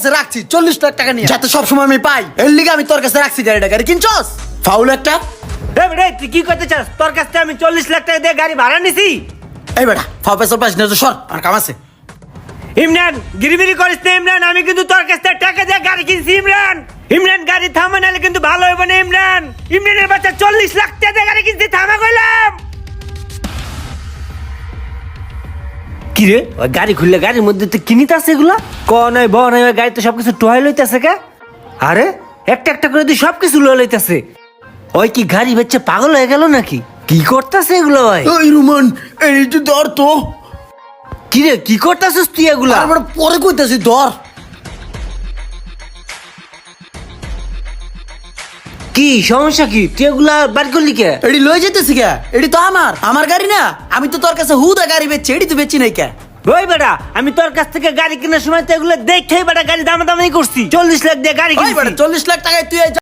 কাছে রাখছি 40 লাখ টাকা নিয়ে, যাতে সবসময় আমি পাই। এর লিগে আমি তোর কাছে রাখছি গাড়িটা। গাড়ি কিনছস ফাউল একটা। তুই কি করতে চাস? তোর কাছ থেকে আমি 40 লাখ টাকা দিয়ে গাড়ি ভাড়া নিছি। এই বেটা ফাও পেছর পাস না তো, সর, আর কাম আছে। ইমরান গিরিবিরি করিস না ইমরান, আমি কিন্তু তোর কাছ থেকে টাকা দিয়ে গাড়ি কিনছি ইমরান। ইমরান গাড়ি থামা নাহলে কিন্তু ভালো হবে না ইমরান। ইমরানের বাচ্চা 40 লাখ টাকা দিয়ে গাড়ি কিনছি, থামা কইলাম। কি রে ওই গাড়ি খুললে গাড়ির মধ্যে তো কিনিতে আছে এগুলা ক নয় ব নয়, ওই গাড়ি তো সবকিছু টোহাই লইতেছে কে? আরে একটা একটা করে তুই সবকিছু লয়ে লইতেছে। ওই কি গাড়ি বেচে পাগল হয়ে গেল নাকি? কি করতেছে এগুলো ভাই? ওই রুমান এই যে ধর তো। কি রে কি করতেছিস তুই এগুলা? তারপর পরে কইতাছি ধর। কি সমস্যা কি? তুই এগুলা বাড়ি করলি কে? এডি লয়ে যেতেছি কে? এডি তো আমার গাড়ি না। আমি তো তোর কাছে হুদা গাড়ি বেচছি, এডি তো বেচি নাই কে? ওই বেটা আমি তোর কাছ থেকে গাড়ি কেনার সময় তো এগুলো দেখেই বেটা গাড়ি দামাদামি করছি। 40 লাখ দিয়ে গাড়ি ওই কিনছি। বেটা 40 লাখ টাকায় তুই এই